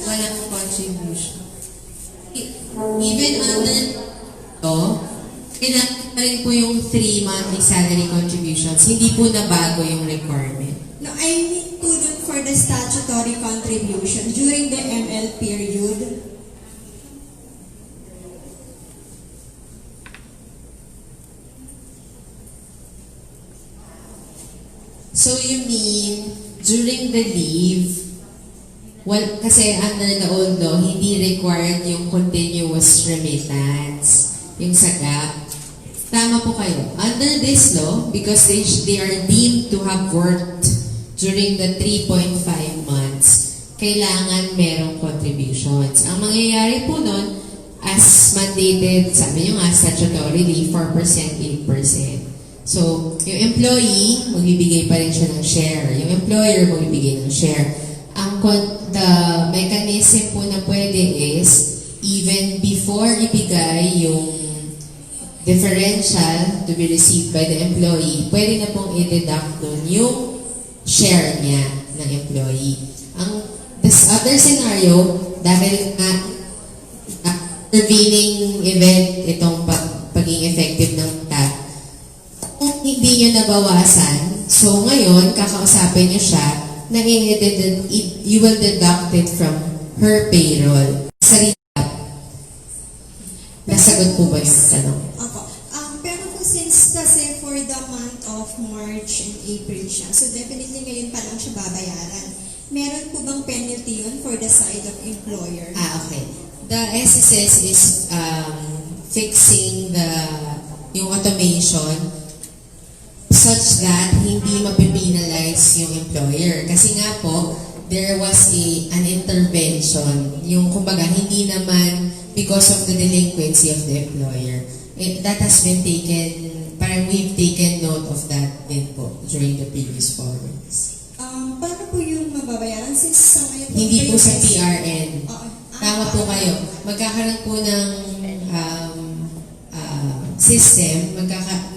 Walang contribution. Even under kailangan pa rin po yung 3 monthly salary contributions. Hindi po nabago yung requirement. No, I mean to dun for the statutory contribution during the ML period. So you mean, during the leave, well, kasi under the old law, hindi required yung continuous remittance, yung sagap. Tama po kayo. Under this law, because they are deemed to have worked during the 3.5 months, kailangan merong contributions. Ang mangyayari po nun, as mandated, sabi nyo nga, statutorily, 4%, 8%. So, yung employee, magbibigay pa rin siya ng share. Yung employer, magbibigay ng share. The mechanism po na pwede is, even before ibigay yung differential to be received by the employee, pwede na pong i-deduct dun yung share niya ng employee. This other scenario, dahil nga intervening event itong pagiging effective ng TAT, kung hindi nyo nabawasan, so ngayon, kakausapin nyo siya na you will deduct it from her payroll. Nasagot po ba yung tanong? Opo. Pero po since kasi for the month of March and April siya, so definitely ngayon pa lang siya babayaran. Meron po bang penalty yun for the side of employer? Okay. The SSS is fixing yung automation such that hindi mapipinalize yung employer. Kasi nga po, there was an intervention. Yung kumbaga, hindi naman because of the delinquency of the employer. That has been taken, parang we've taken note of that din po during the previous forwards. Paano po yung mababayaran? Since sa ngayon po, hindi po sa PRN. Tama po kayo. Magkakaroon po ng system,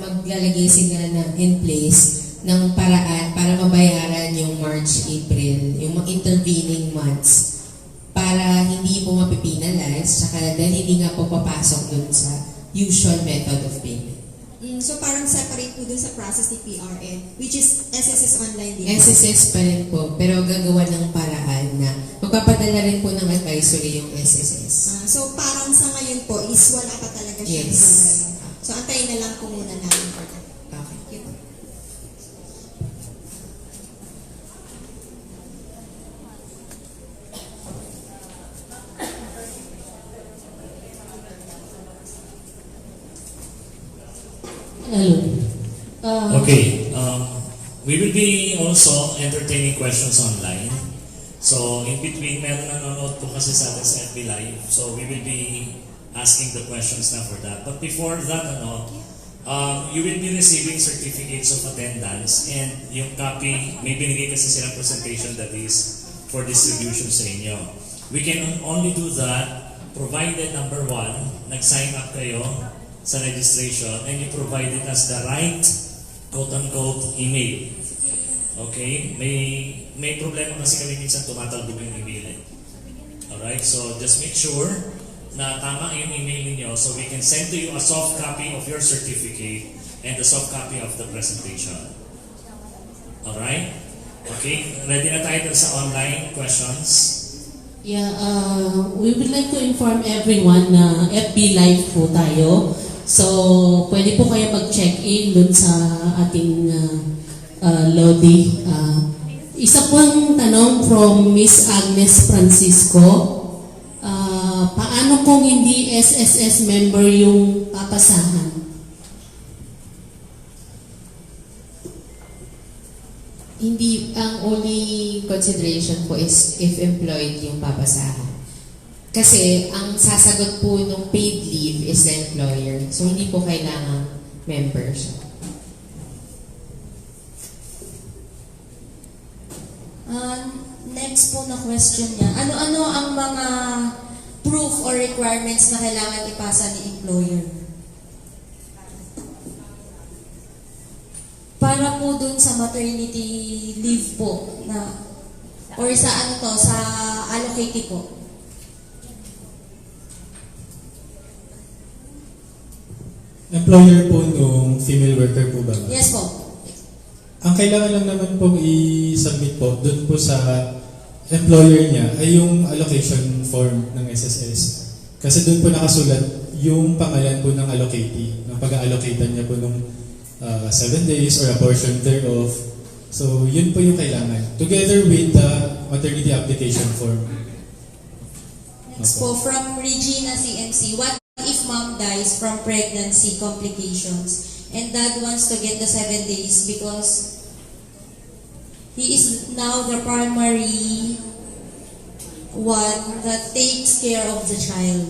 maglalagay sila in place ng paraan para mabayaran yung March, April, yung mga intervening months para hindi po mapipinalize, saka dahil hindi nga po papasok dun sa usual method of payment. So parang separate po dun sa process ni PRN, which is SSS online din? SSS pa rin po, pero gagawa ng paraan na magpapadala rin po ng advisory yung SSS. So parang sa ngayon po is wala pa talaga siya. Yes. So antayin na lang po muna namin for that. Okay. Hello. Okay. We will be also entertaining questions online. So, in between, meron nanonood po kasi sa atin sa FB Live. So, we will be asking the questions na for that. But before that, you will be receiving certificates of attendance and yung copy, may binigay kasi silang presentation that is for distribution sa inyo. We can only do that provided, number 1, nag-sign up kayo sa registration and you provided us the right quote-unquote email. Okay? May problema kasi kami minsan tumatalbog yung email. Alright? So just make sure na tama yung email ninyo so we can send to you a soft copy of your certificate and a soft copy of the presentation. Alright? Okay? Ready na tayo sa online questions? Yeah, we would like to inform everyone na FB Live po tayo. So, pwede po kayo mag-check-in dun sa ating Lodi. Isa pong tanong from Miss Agnes Francisco. Paano kung hindi SSS member yung papasahan? Hindi, ang only consideration po is if employed yung papasahan. Kasi ang sasagot po ng paid leave is the employer. So hindi po kailangan member siya. Next po na question niya. Ano-ano ang mga proof or requirements na kailangan ipasa ni employer? Para po dun sa maternity leave po na Or sa ano to, sa allocate po? Employer po nung female worker po ba? Yes po. Ang kailangan lang naman pong i-submit po doon po sa employer niya ay yung allocation form ng SSS. Kasi doon po nakasulat yung pangalan po ng allocatee, ng pag-allocatean niya po nung 7 days or a portion thereof. So, yun po yung kailangan. Together with the maternity application form. Next po, from Regina CMC, what if mom dies from pregnancy complications and dad wants to get the 7 days because he is now the primary one that takes care of the child?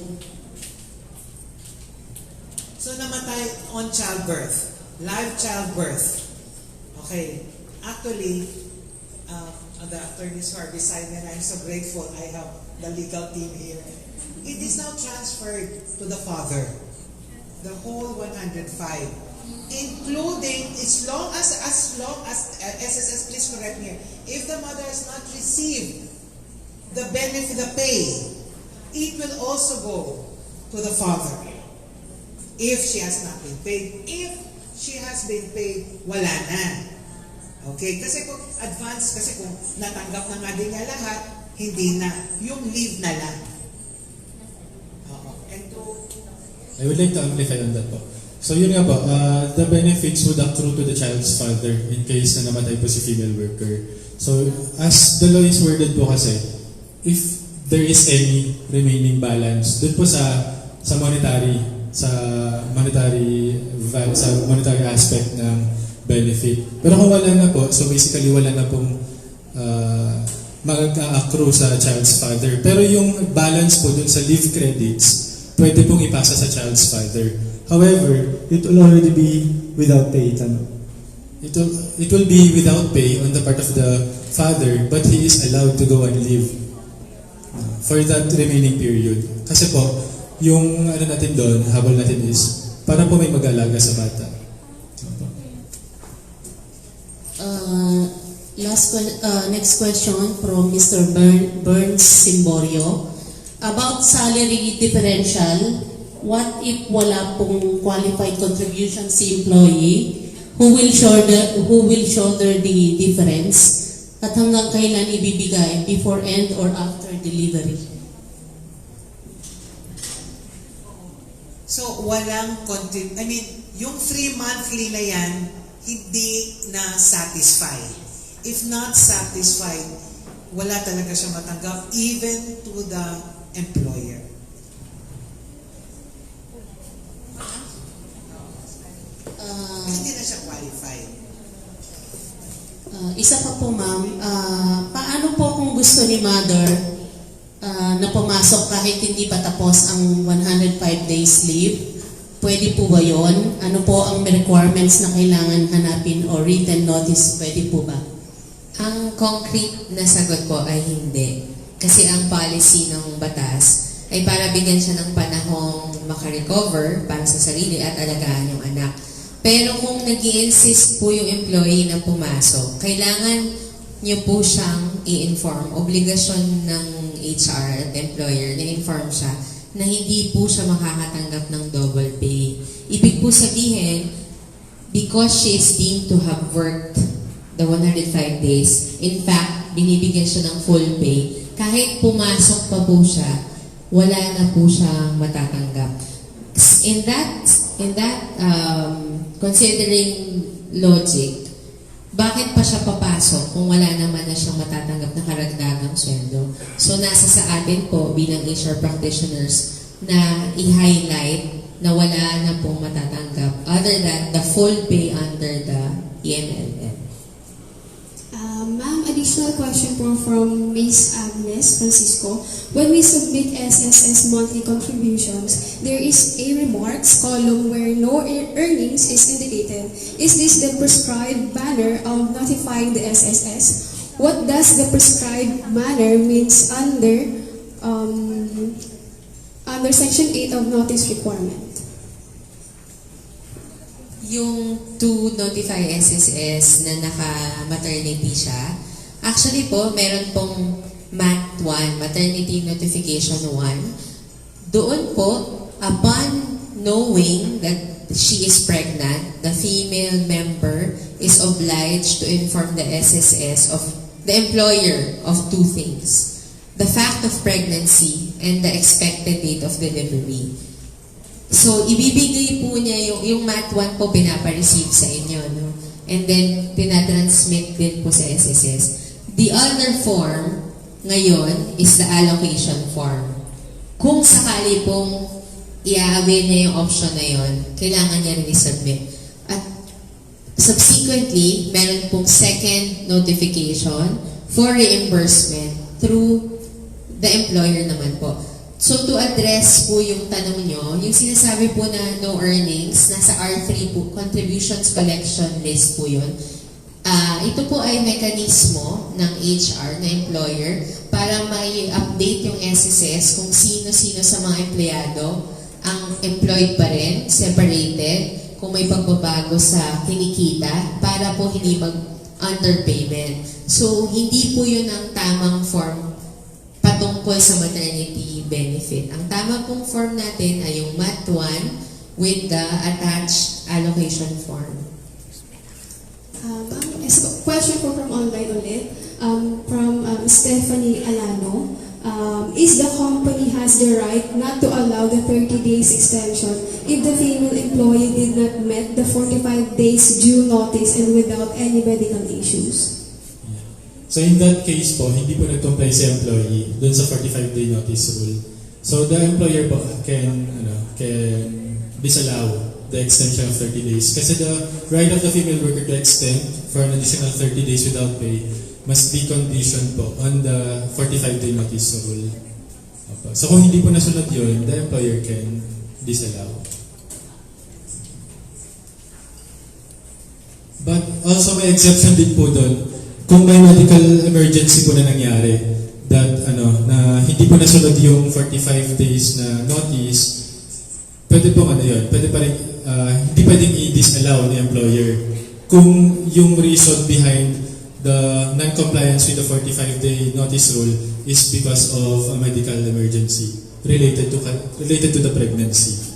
So namatay on childbirth, live childbirth. Okay, actually, the attorneys who are beside me, and I'm so grateful I have the legal team here. It is now transferred to the father, the whole 105, including as long as SSS, please correct me, if the mother has not received the benefit, the pay, it will also go to the father. If she has not been paid, if she has been paid, wala na. Okay? Kasi kung advance, kasi kung natanggap na nga din niya lahat, hindi na. Yung leave na lang. And to... I would like to amplify on that po. So yun nga po, the benefits would accrue to the child's father in case na namatay po si female worker. So as the law is worded po kasi, if there is any remaining balance, dun po sa monetary aspect ng benefit. Pero kung wala na po, so basically wala na pong mag-accrue sa child's father. Pero yung balance po dun sa leave credits, pwede pong ipasa sa child's father. However, it will already be without pay. It will be without pay on the part of the father, but he is allowed to go and leave for that remaining period. Kasi po, yung ano natin doon, habol natin is, para po may mag-alaga sa bata. Next question from Mr. Burns Simborio. About salary differential, what if wala pong qualified contribution si employee? Who will shoulder the difference? At hanggang kailan ibibigay? Before and or after delivery? So, walang yung 3 monthly na yan, hindi na satisfy. If not satisfied, wala talaga siya matanggap even to the employer. Hindi na siya qualified. Isa pa po ma'am, paano po kung gusto ni mother na pumasok kahit hindi pa tapos ang 105 days leave? Pwede po ba yon? Ano po ang requirements na kailangan hanapin o written notice? Pwede po ba? Ang concrete na sagot ko ay hindi. Kasi ang policy ng batas ay para bigyan siya ng panahong makarecover para sa sarili at alagaan yung anak. Pero kung nag-i-insist po yung employee na pumasok, kailangan niyo po siyang i-inform. Obligasyon ng HR at employer na inform siya na hindi po siya makakatanggap ng double pay. Ibig po sabihin, because she is deemed to have worked the 105 days, in fact, binibigyan siya ng full pay, kahit pumasok pa po siya, wala na po siyang matatanggap. In that considering logic, bakit pa siya papasok kung wala naman na siyang matatanggap na karagdagang sweldo? So nasa sa atin po bilang HR practitioners na i-highlight na wala na pong matatanggap other than the full pay under the EMLM. Ma'am, additional question po from Ms. Agnes Francisco. When we submit SSS monthly contributions, there is a remarks column where no earnings is indicated. Is this the prescribed manner of notifying the SSS? What does the prescribed manner means under Section 8 of Notice Requirement? Yung to notify SSS na naka-maternity siya, Actually po, meron pong MAT 1, Maternity Notification 1. Doon po, upon knowing that she is pregnant, the female member is obliged to inform the SSS of the employer of two things: the fact of pregnancy and the expected date of delivery. So, ibibigay po niya yung MAT 1 po pinapa-receive sa inyo, no? And then, tinatransmit din po sa SSS. The other form ngayon is the allocation form. Kung sakali pong i-avail niya yung option na yon, kailangan niya rin i-submit. At subsequently, meron pong second notification for reimbursement through the employer naman po. So to address po yung tanong nyo, yung sinasabi po na no earnings, nasa R3 po, contributions collection list po yun. Ito po ay mekanismo ng HR, na employer, para may update yung SSS kung sino-sino sa mga empleyado ang employed pa rin, separated, kung may pagbabago sa kinikita, para po hindi mag-underpayment. So hindi po yun ang tamang form patungkol sa maternity benefit. Ang tama pong form natin ay yung MAT 1 with the attached allocation form. Question po from online ulit, from Stephanie Alano. Is the company has the right not to allow the 30 days extension if the female employee did not met the 45 days due notice and without any medical issues? So in that case po, hindi po nag-comply si employee dun sa 45-day notice rule. So the employer po can disallow the extension of 30 days. Kasi the right of the female worker to extend for an additional 30 days without pay must be conditioned po on the 45-day notice rule. So kung hindi po nasunod yun, the employer can disallow. But also may exception din po doon. Kung may medical emergency po na nangyari, that na hindi po nasunod yung 45 days na notice, pwede po yun, pwede pa rin, hindi pwedeng i-disallow ni employer kung yung reason behind the non-compliance with the 45-day notice rule is because of a medical emergency related to the pregnancy.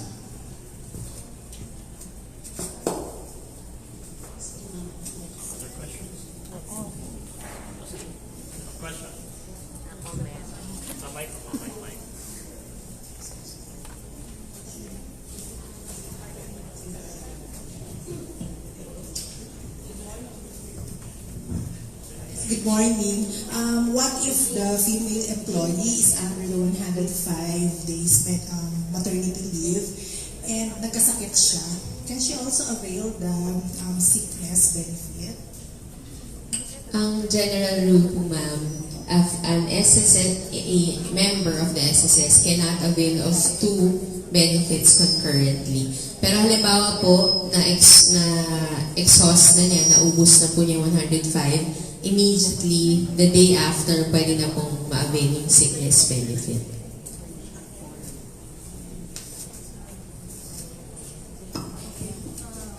Good morning. What if the female employee is under the 105 days maternity leave and nagkasakit siya? Can she also avail the sickness benefit? Ang general rule po, ma'am, an SSS, a member of the SSS cannot avail of two benefits concurrently. Pero halimbawa po, exhaust na niya, naubos na po niya 105, immediately, the day after, pwede na pong ma-avail yung sickness benefit.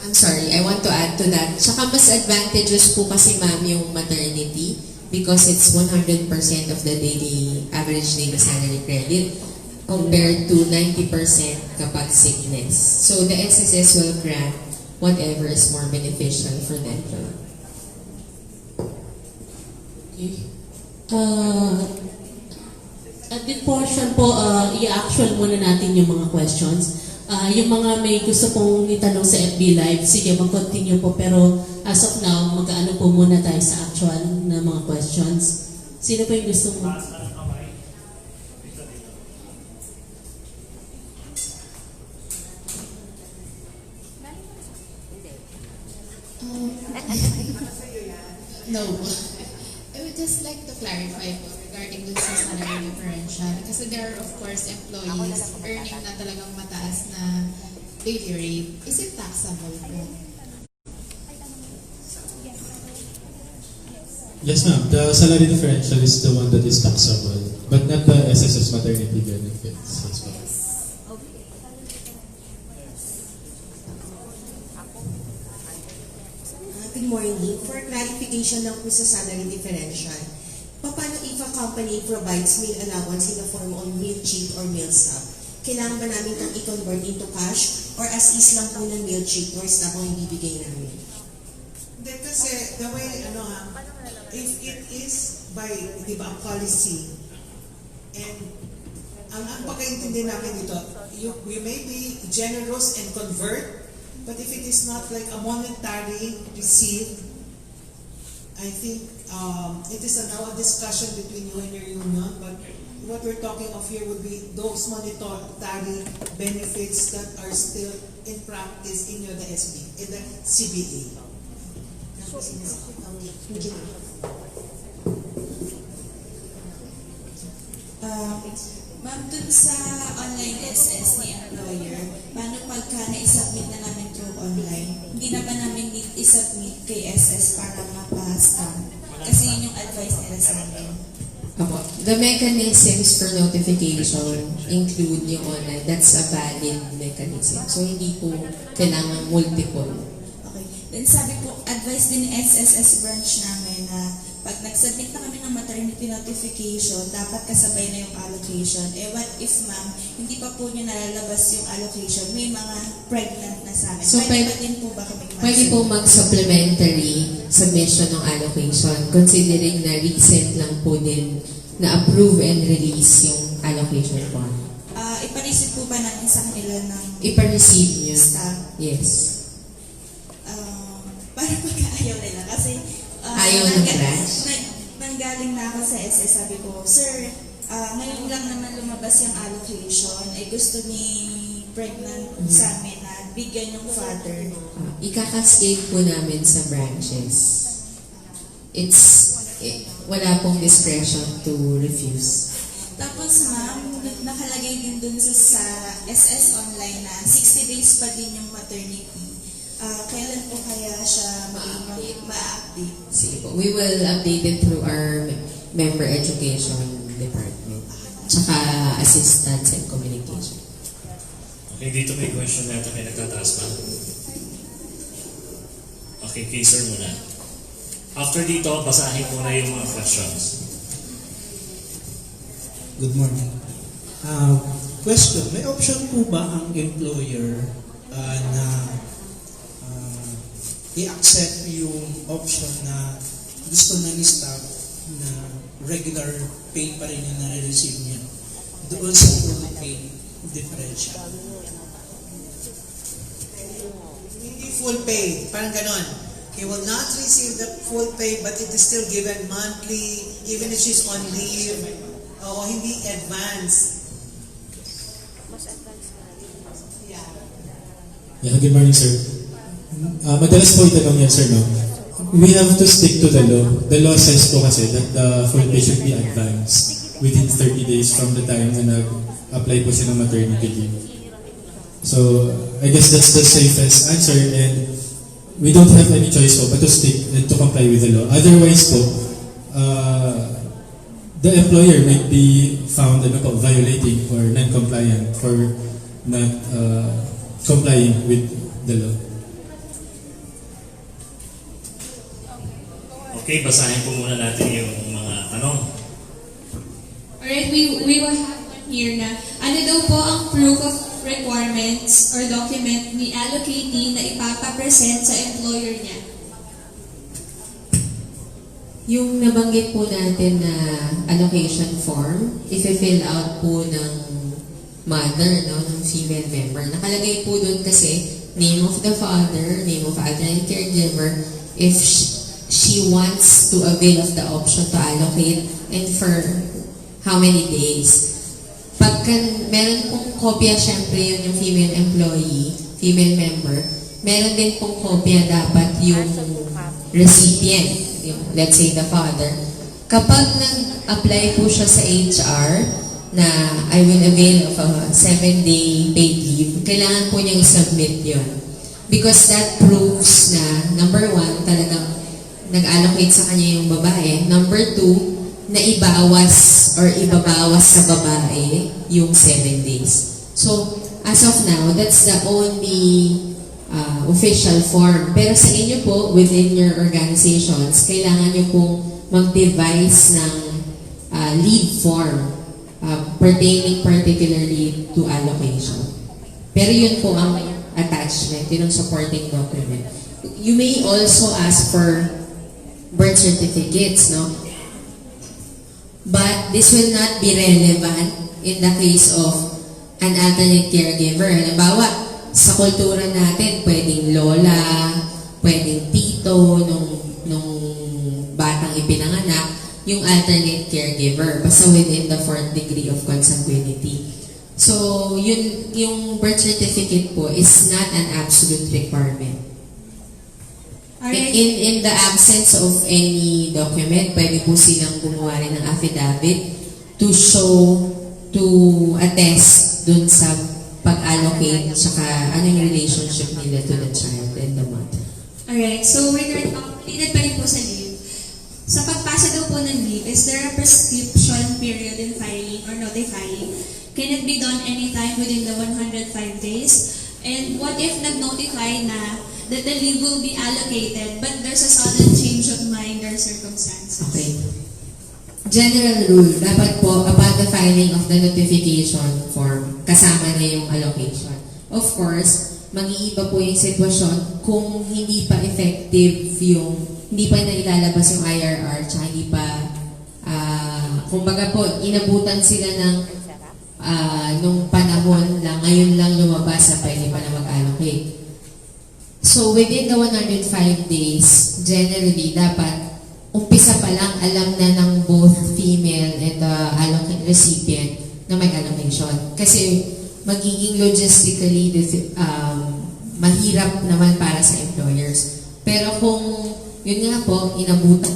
I'm sorry, I want to add to that. Tsaka mas advantageous po kasi, ma'am, yung maternity because it's 100% of the daily average daily salary credit compared to 90% kapag sickness. So the SSS will grant whatever is more beneficial for them. At this portion po, i-action muna natin yung mga questions. Yung mga may gusto pong itanong sa FB Live, sige, mag-continue po. Pero as of now, mag-ano po muna tayo sa actual na mga questions. Sino po yung gusto mo? No. I would just like to clarify po regarding dun sa salary differential. Kasi there are of course employees earning na talagang mataas na daily rate. Is it taxable po? Yes, ma'am. The salary differential is the one that is taxable, but not the SSS maternity benefits. Yes, ma'am. Good morning. For clarification lang po sa salary differential, paano if a company provides meal allowance in the form of meal cheat or meal stub? Kailangan ba namin itong i-convert into cash or as is lang po ng meal cheat or stub ang ibibigay namin? Hindi, kasi the way, if it is by, di ba, policy, and ang pagkaintindi namin dito, you may be generous and convert, but if it is not like a monetary receipt, I think it is now a discussion between you and your union, but what we're talking of here would be those monetary benefits that are still in practice in the CBE. Ma'am, dun sa online SS ni employer, paano pagka na-submit na namin through online? Hindi na ba namin need i-submit kay SS para mapastamp? Kasi yun yung advice nila sa amin. The mechanisms for notification include yung online. That's a valid mechanism. So, hindi po kailangan multiple. Okay. Then sabi po, advice din ni SSS branch namin na pag nag-submit na kami ng maternity notification, dapat kasabay na yung allocation. What if, ma'am, hindi pa po nyo nalalabas yung allocation, may mga pregnant na sa amin. So, pwede pa din po ba kami pwede po mag-supplementary submission ng allocation considering na recent lang po din na-approve and release yung allocation form. Ipareceive po ba namin sa kanila ng Ipa-receive nyo. staff? Yes. Para pagka-ayaw nila. Kasi ayaw ng branch? Nanggaling na ako sa SS, sabi ko, Sir, ngayon lang naman lumabas yung allocation, gusto ni pregnant sa amin na bigyan yung father. Ikakascade po namin sa branches. Wala pong discretion to refuse. Tapos ma'am, nakalagay din dun sa SS online na 60 days pa din yung maternity. Kailan po kaya siya ma-update? Sige po. We will update it through our member education department. Tsaka assistance and communication. Okay, dito may question na ito. May nagtataas pa. Okay, kay sir muna. After dito, basahin ko na yung mga questions. Good morning. Question, may option po ba ang employer na i-accept yung option na gusto na ni staff na regular pay pa rin yung nare-receive niya doon sa full pay differential? Hindi full pay, parang ganon. He will not receive the full pay but it is still given monthly, even if she's on leave, o hindi advance. Yeah, good morning, sir. Madalas po itanong yan, sir, no? We have to stick to the law. The law says po kasi that the full pay should be advanced within 30 days from the time na nag-apply po silang maternity leave. So, I guess that's the safest answer and we don't have any choice po but to stick and to comply with the law. Otherwise po, the employer might be found violating or non-compliant for not complying with the law. Okay, basahin po muna natin yung mga tanong. Alright, we will have one here na ano daw po ang proof of requirements or document ni allocatee na ipapapresent sa employer niya? Yung nabanggit po natin na allocation form, i-fill out po ng mother, no, ng female member. Nakalagay po doon kasi name of the father, name of alternate caregiver, if she wants to avail of the option to allocate and for how many days. Pagka meron pong kopya, syempre yun yung female employee, female member, meron din pong kopya dapat yung recipient, yung, let's say the father. Kapag nag-apply po siya sa HR na I will avail of a 7-day paid leave, kailangan po niyang i-submit yun. Because that proves na, number one, talagang nag-allocate sa kanya yung babae. Number two, na ibawas or ibabawas sa babae yung 7 days. So, as of now, that's the only official form. Pero sa inyo po, within your organizations, kailangan nyo pong mag-devise ng leave form pertaining particularly to allocation. Pero yun po ang attachment, yun ang supporting document. You may also ask for birth certificates, no? But this will not be relevant in the case of an alternate caregiver. Halimbawa, sa kultura natin, pwedeng lola, pwedeng tito, nung batang ipinanganak, yung alternate caregiver, basta within the 4th degree of consanguinity. So, yung birth certificate po is not an absolute requirement. In the absence of any document, pwede po silang gumawa rin ng affidavit to show, to attest dun sa pag-allocate, saka ano yung relationship nila to the child and the mother. Alright, so related pa rin po sa leave. Sa pagpasa daw po ng leave, is there a prescription period in filing or notifying? Can it be done anytime within the 105 days? And what if nag-notify na that the leave will be allocated but there's a sudden change of mind or circumstances? Okay. General rule, dapat po upon the filing of the notification form, kasama na yung allocation. Of course, mag-iiba po yung sitwasyon kung hindi pa effective hindi pa nailalabas yung IRR, tsaka hindi pa, kumbaga po, inabutan sila ng nung panahon lang, ngayon lang lumabas na pwede pa na mag-allocate. So, within the 105 days, generally, dapat umpisa pa lang alam na ng both female and the recipient na may allocation. Kasi magiging logistically mahirap naman para sa employers. Pero kung yun nga po, inabutan.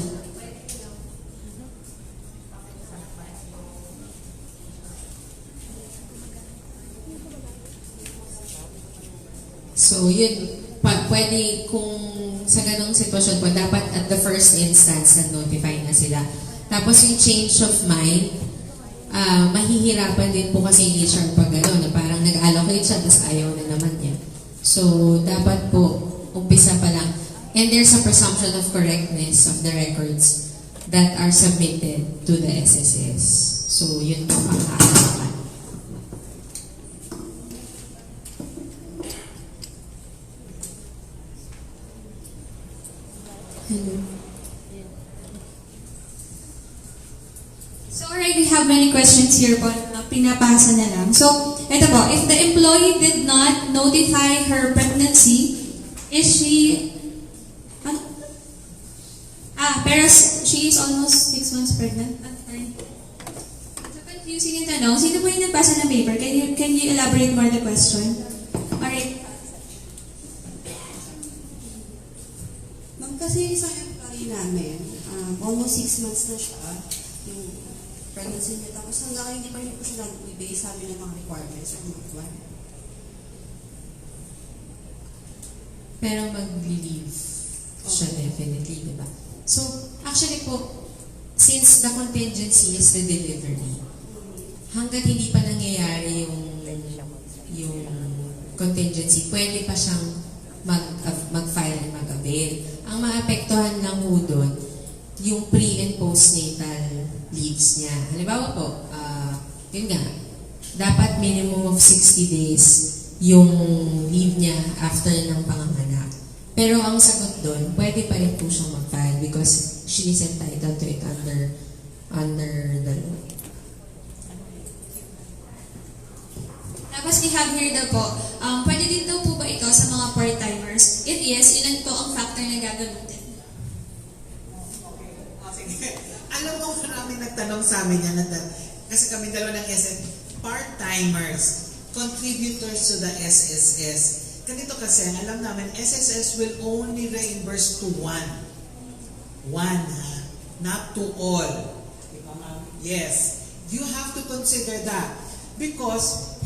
So yun, pwede kung sa ganong sitwasyon po, dapat at the first instance nag-notify na sila. Tapos yung change of mind, mahihirapan din po kasi yung HR pag gano'n, na parang nag-allocate siya, tapos ayaw na naman niya. So, dapat po, umpisa pa lang. And there's a presumption of correctness of the records that are submitted to the SSS. So, yun po ang aalaman. Hello. So already we have many questions here po na pinapasa na lang. So, ito po, if the employee did not notify her pregnancy, is she, pero she is almost 6 months pregnant? So confusing yung tanong. Sino po yung nagpasa ng paper? Can you elaborate more the question? Alright. Ma'am, kasi isang employee namin, almost 6 months na siya, yung pregnancy niya. Tapos hanggang hindi pa rin po siya nagbibigay sa amin ng mga requirements ng month 1. Pero mag-leave siya definitely, di ba? So, actually po, since the contingency is the delivery, hanggat hindi pa nangyayari yung contingency, pwede pa siyang mag-file and mag-avail. Ang maapektuhan lang po doon, yung pre- and postnatal leaves niya. Halimbawa po, yun nga, dapat minimum of 60 days yung leave niya after ng panganganak. Pero ang sagot doon, pwede pa rin po siyang mag-file because she is entitled to it under the law. Tapos we have here daw po, pwede din daw po ba ito sa mga part-timers? If yes, ilan po ang factor na gagamitin? Sige. Alam mo, maraming nagtanong sa amin yan. Kasi kami dalawa ng SM, part-timers, contributors to the SSS. Ganito kasi, alam namin, SSS will only reimburse to one. One, ha? Not to all. Yes. You have to consider that. Because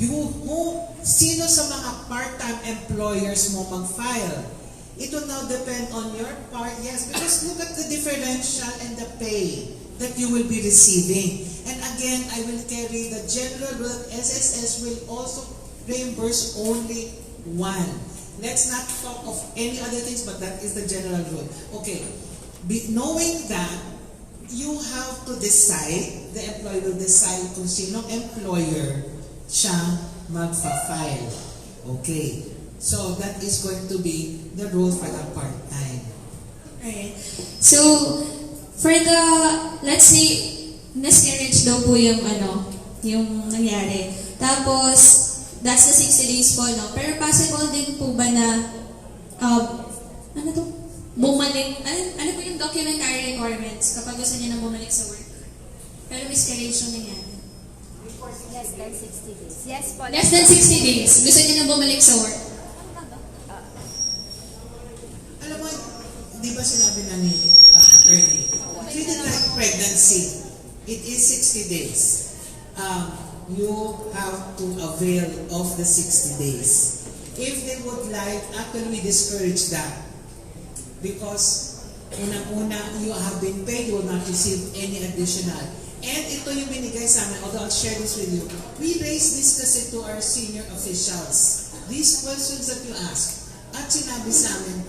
sino sa mga part-time employers mo mag-file? It will now depend on your part. Yes, because look at the differential and the pay that you will be receiving. And again, I will carry the general rule that SSS will also reimburse only one. Let's not talk of any other things, but that is the general rule. Okay, knowing that, you have to decide, the employer will decide kung sinong employer siya magfa-file. Okay, so that is going to be the rule for the part-time. Alright. So, for the, let's say, miscarriage daw po yung yung nangyari. Tapos, that's the 60 days po, no? Pero possible din po ba na, bumalik, ano po yung documentary requirements kapag gusto niya na bumalik sa work? Pero miscarriage yung nangyari. Less than 60 days. Yes po. Less than 60 days. Gusto niya na bumalik sa work. Alam mo, di ba sinabi na ni attorney, treated like pregnancy, it is 60 days. You have to avail of the 60 days. If they would like, actually we discourage that. Because unang-una, you have been paid, you will not receive any additional. And ito yung binigay sa amin, although I'll share this with you. We raised this kasi to our senior officials. These questions that you ask. At sinabi sa amin,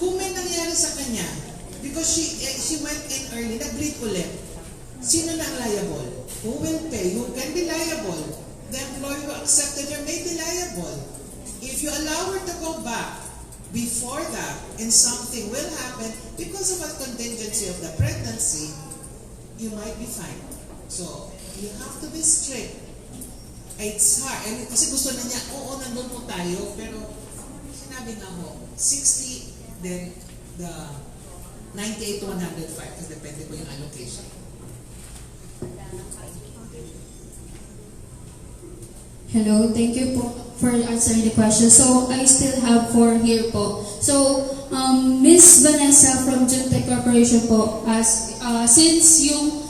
kung may nangyari sa kanya, because she went in early, nag-bleed ulit. Sino na liable? Who will pay? Who can be liable? The employer who accepted her may be liable. If you allow her to go back before that, and something will happen because of a contingency of the pregnancy, you might be fined. So, you have to be strict. It's hard. And kasi gusto na niya, oo, nandun po tayo, pero sinabi nga ho, 60, then the 98 to 105, kasi depende po yung allocation. Hello, thank you po for answering the question. So, I still have 4 here po. So, Ms. Vanessa from Juntech Corporation po, since yung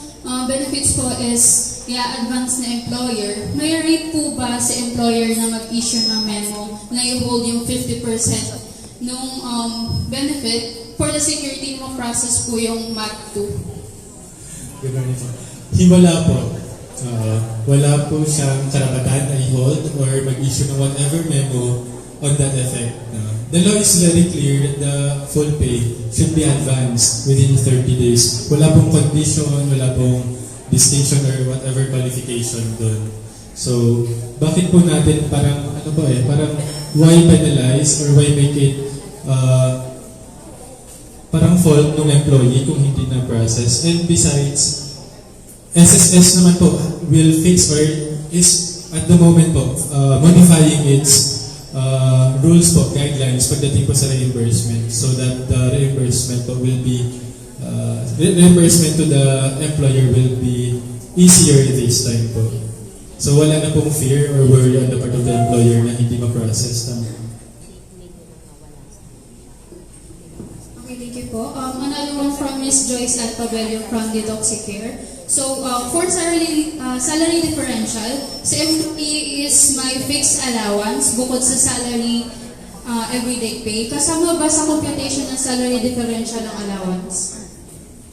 benefits po is advance na employer, may rate po ba sa employer na mag-issue ng memo na i-hold yung 50% nung benefit for the security mo process po yung MAT2? Good morning po. Himala po. Wala po siyang karapatan na i-hold or mag-issue ng whatever memo on that effect. The law is very clear that the full pay should be advanced within 30 days. Wala pong condition, wala pong distinction or whatever qualification doon. So, bakit po natin parang why penalize or why make it parang fault ng employee kung hindi na process? And besides, SSS naman po will fix or is at the moment po modifying its rules po, guidelines pagdating po sa reimbursement so that the reimbursement po will be reimbursement to the employer will be easier this time po. So wala na pong fear or worry on the part of the employer na hindi ma-process. Okay, thank you po. Another one from Ms. Joyce at Pabello from the Doxicare. So, for salary differential, sa employee is my fixed allowance bukod sa salary everyday pay. Kasama ba sa computation ng salary differential ng allowance?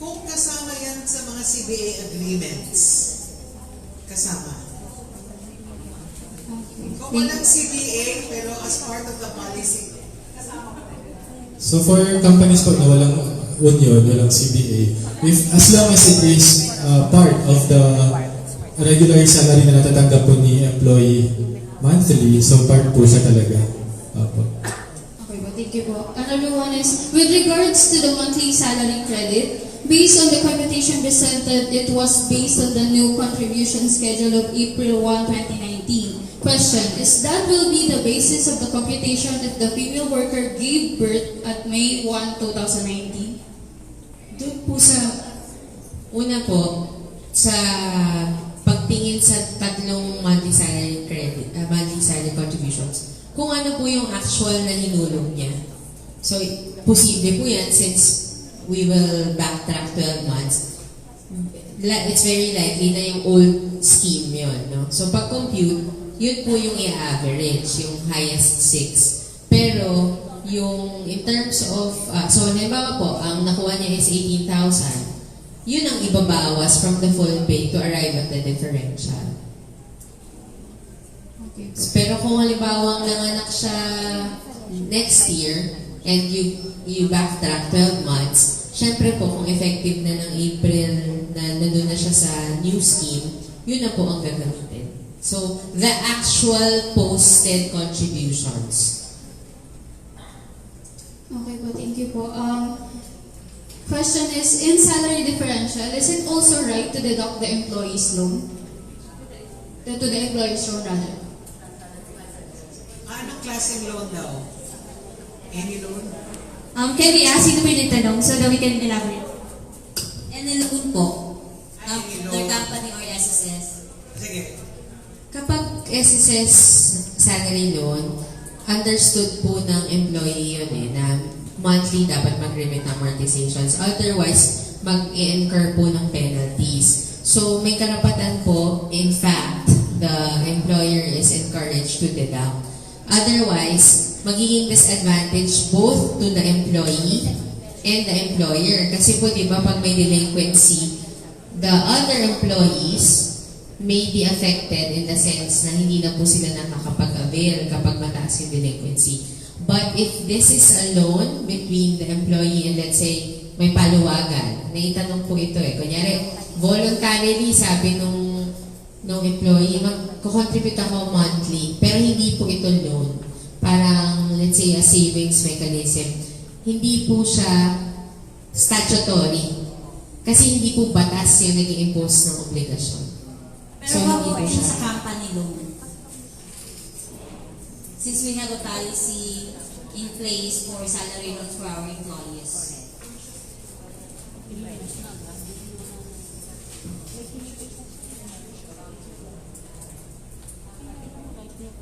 Kung kasama yan sa mga CBA agreements, kasama. Okay. Kung walang CBA, pero as part of the policy, kasama pa rin. So for companies po na walang union, walang CBA, as long as it is part of the regular salary na natatanggap po ni employee monthly, so part po siya talaga. Okay po, thank you po. Another one is, with regards to the monthly salary credit, based on the computation presented, it was based on the new contribution schedule of April 1, 2019. Question, is that will be the basis of the computation if the female worker gave birth at May 1, 2019? Doon po una po, sa pagtingin sa tatlong monthly salary credit, monthly salary contributions, kung ano po yung actual na hinulog niya. So, posible po yan since we will backtrack 12 months. It's very likely na yung old scheme yun, no? So, pag-compute, yun po yung i-average, yung highest 6. Pero, yung in terms of, so halimbawa po, ang nakuha niya is 18,000, yun ang ibabawas from the full pay to arrive at the differential. Okay. Pero kung halimbawa nanganak siya next year and you backtrack 12 months, syempre po kung effective na ng April na nandun na siya sa new scheme, yun na po ang gagamitin. So, the actual posted contributions. Okay po, thank you po. Question is, in salary differential, is it also right to deduct the employee's loan? To the employee's loan rather. Anong klaseng loan daw? Any loan? Can we ask you to read the tanong so that we can elaborate? Any loan po? Their company or SSS? Sige. Kapag SSS salary loan, understood po ng employee yun na monthly dapat mag-remit ng amortizations. Otherwise, mag-i-incur po ng penalties. So, may karapatan po, in fact, the employer is encouraged to deduct. Otherwise, magiging disadvantage both to the employee and the employer. Kasi po, di ba, pag may delinquency, the other employees may be affected in the sense na hindi na po sila nakakapag-avail kapag mataas yung delinquency. But if this is a loan between the employee and let's say may paluwagan, naitanong po ito kunyari, voluntarily sabi nung employee, mag-contribute ako monthly, pero hindi po ito loan. Parang, let's say, a savings mechanism. Hindi po siya statutory. Kasi hindi po batas yung nag-i-impose ng obligasyon. Pero how po yun sa company loan? Since we have a policy in place for salary loans for our employees.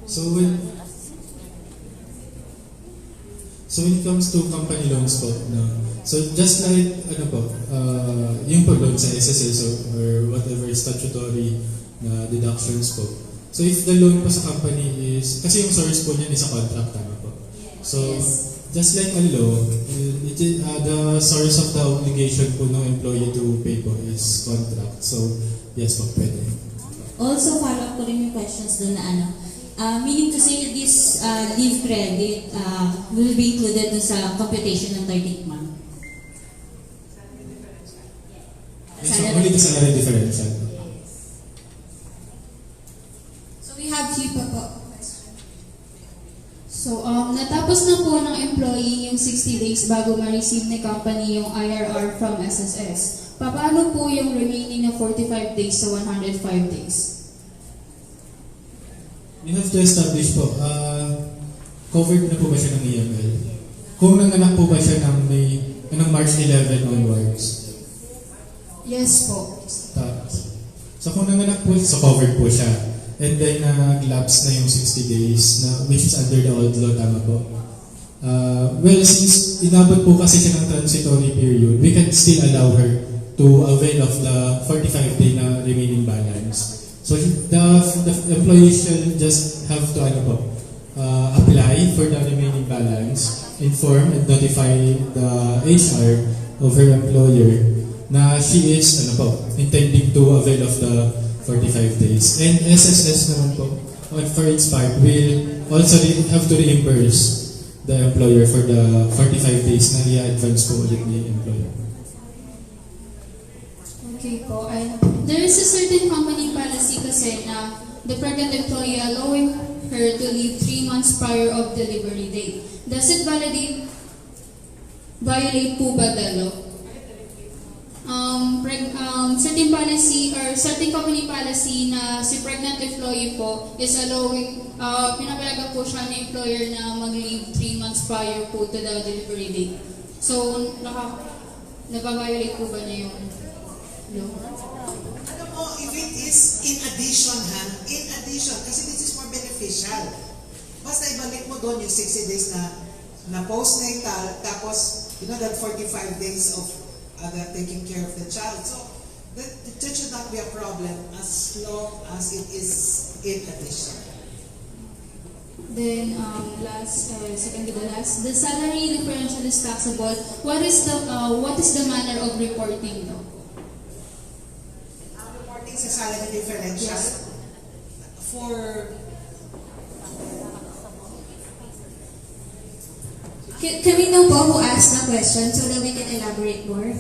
So when it comes to company loans po, so just like yung pag-loan sa SSS or whatever statutory na deductions po. So if the loan po sa company is, kasi yung source po niyan is a contract, tama po. So just like a law, the source of the obligation po ng employee to pay po is contract. So yes po, pwede. Also, follow up ko rin yung questions doon na meaning to say this leave credit will be included dun sa computation ng 13th month. Yes, only the salary differential. So we have few pa po. So, natapos na po ng employee yung 60 days bago ma-receive ni company yung IRR from SSS. Paano po yung remaining na 45 days sa 105 days? You have to establish po, covered na po ba siya ng EML? Kung nanganak po ba siya ng March 11 onwards? Yes po. So kung nanganak po, so covered po siya. And then nag-lapse na yung 60 days, which is under the old law, tama po. Well, since inabot po kasi siya ng transitory period, we can still allow her to avail of the 45-day na remaining balance. So the employee shall just have to apply for the remaining balance, inform and notify the HR of her employer na she is intending to avail of the 45 days. And SSS naman po, for its part, will also have to reimburse the employer for the 45 days na i-advance po ulit ni employer. Okay po. And there is a certain company policy kasi na the pregnant employee allowing her to leave 3 months prior of delivery date. Does it violate po ba the law? Certain policy or certain company policy na si pregnant employee po is allowing, pinapalaga po siya ng employer na mag-leave 3 months prior po to the delivery date. So, nababiolate po ba niya yung law? Alam mo, if it is in addition, kasi this is more beneficial. Basta ibalik mo doon yung 60 days na postnatal, tapos, that 45 days of taking care of the child. So, that should not be a problem as long as it is in addition. Then, second to the last, the salary differential is taxable. What is the manner of reporting though? Reporting sa salary differential Can we know po who asked the question so that we can elaborate more?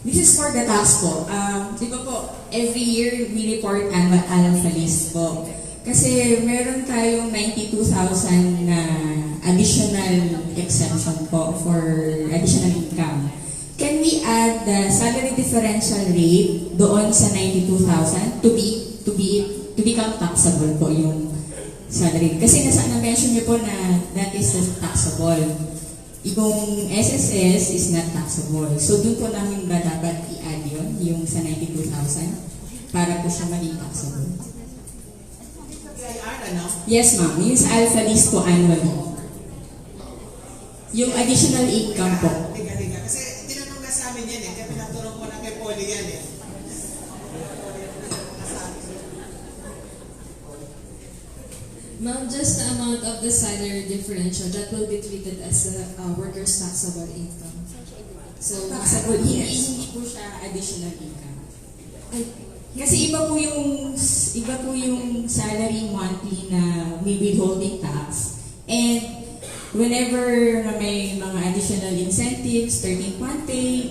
This is for the tax po. Di ba po, every year we report alpha list po. Kasi meron tayong 92,000 na additional exemption po for additional income. Can we add the salary differential rate doon sa 92,000 to become taxable po yung salary? Kasi na-mention niyo po na that is taxable. Yung SSS is not taxable. So, doon po namin ba dapat i-add yun, yung sa 92,000 para po siya maging taxable? Yes, ma'am. Yung sa alpha list po annually. Yung additional income po. Kasi tinanong na sa amin yan eh. Kaya pinatulong ko na kay Polly yan eh. Ma'am, just the amount of the salary differential that will be treated as a worker's taxable income. So, taxable, hindi po siya additional income. Kasi iba po yung salary monthly na may withholding tax. And whenever may mga additional incentives, 13th month pay,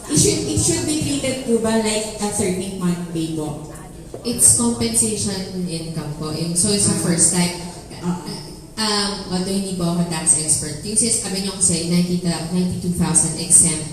it should be treated po ba like a 13th month pay po? It's compensation income po. So, it's the first time. Although hindi po ako tax expert, yung sabi nyo kasi 92,000 exempt,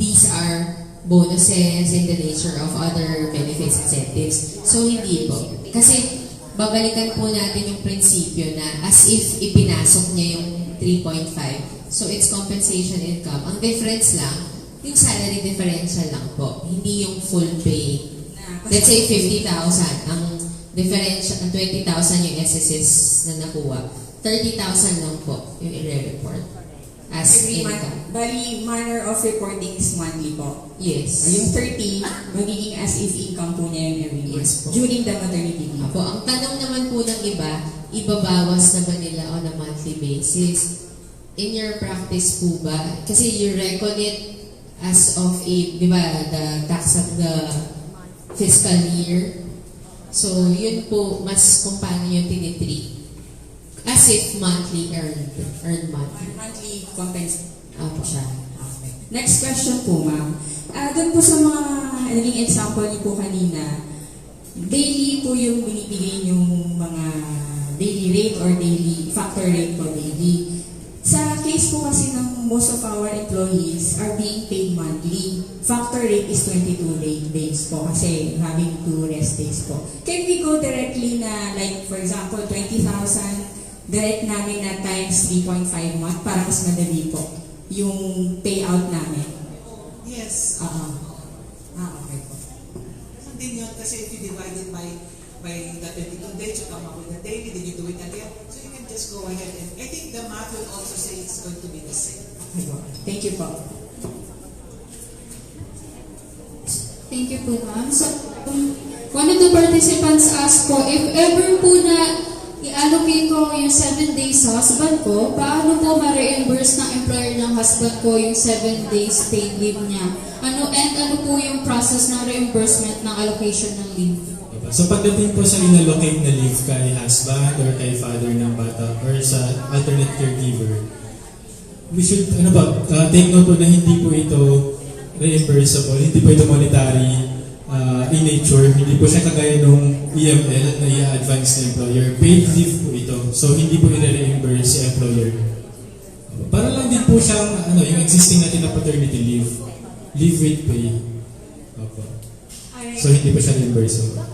these are bonuses in the nature of other benefits, incentives. So, hindi po. Kasi, babalikan po natin yung prinsipyo na as if ipinasok niya yung 3.5. So, it's compensation income. Ang difference lang, yung salary differential lang po. Hindi yung full pay. Let's say 50,000. Ang differential, ang 20,000 yung SSS na nakuha. 30,000 lang po yung i-report as every income. month. Bali, manner of reporting is monthly po. Yes. Yung 30, magiging as if income po niya yung every month. Yes po. During the maternity leave. Apo, ang tanong naman po ng iba, ibabawas na ba nila on a monthly basis? In your practice po ba? Kasi you reckon it as of a, di ba, the tax of the fiscal year. So, yun po, mas kung paano yung tinitreat. As if monthly earned monthly. Monthly compensation. Apo siya. Okay. Next question po, ma'am. Doon po sa mga naging example niyo po kanina, daily po yung binibigay yung mga daily rate or daily factor rate po daily. Sa case po kasi ng most of our employees are being paid monthly, factor rate is 22 days po kasi having 2 rest days po. Can we go directly na like for example 20,000 direct namin na times 3.5 month para mas madali po yung payout namin? Yes. Okay po. Hindi yun kasi if you divide it by the 22 days, you come up with the daily, then you do it again. So you can just go ahead and I think the math will also say it's going to be the same. Thank you po. Thank you po, ma'am. So, one of the participants asked po, if ever po na i-allocate ko yung 7 days sa husband ko, paano po ma-reimburse ng employer ng husband ko yung 7 days paid leave niya? Ano po yung process ng reimbursement ng allocation ng leave? So pagdating po sa inallocate na leave kay husband or kay father ng bata or sa alternate caregiver, we should take note po na hindi po ito reimbursable, hindi po ito monetary in nature, hindi po siya kagaya nung EML na i-advance na employer. Paid leave po ito, so hindi po i-reimburse si employer. Para lang din po siyang yung existing natin na paternity leave with pay. So hindi po siya reimbursable.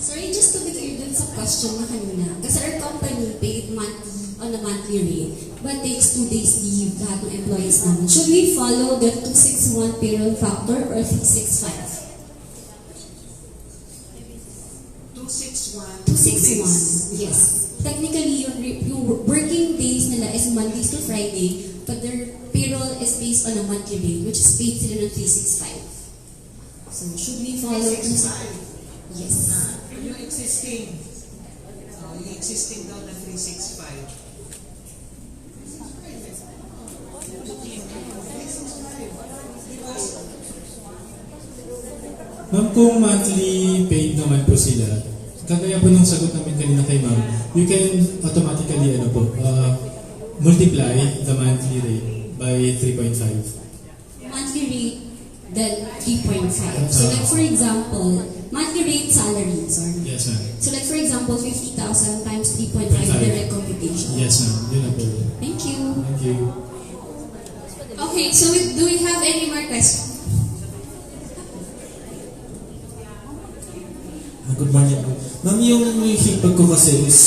Sorry, just to be clear dun sa question na kanina. Kasi our company paid monthly on a monthly rate but takes 2 days leave lahat ng employees namin. Should we follow the 261 payroll factor or 365? 261, yes. Technically, yung working days nila is Mondays to Friday, but their payroll is based on a monthly rate, which is paid sila ng 365. So, should we follow 365? Yes. Yung existing daw na 365. Ma'am, kung monthly paid naman po sila, kagaya po ng sagot namin kanina kay ma'am, you can automatically multiply the monthly rate by 3.5. Monthly rate, then 3.5. So like for example, monthly rate salary, sorry. Yes, ma'am. So like for example, 50,000 times 3.5 direct computation. Yes, ma'am. Yun na po. Thank you. Thank you. Okay, so do we have any more questions? Good morning. Ma'am, yung feedback ko kasi is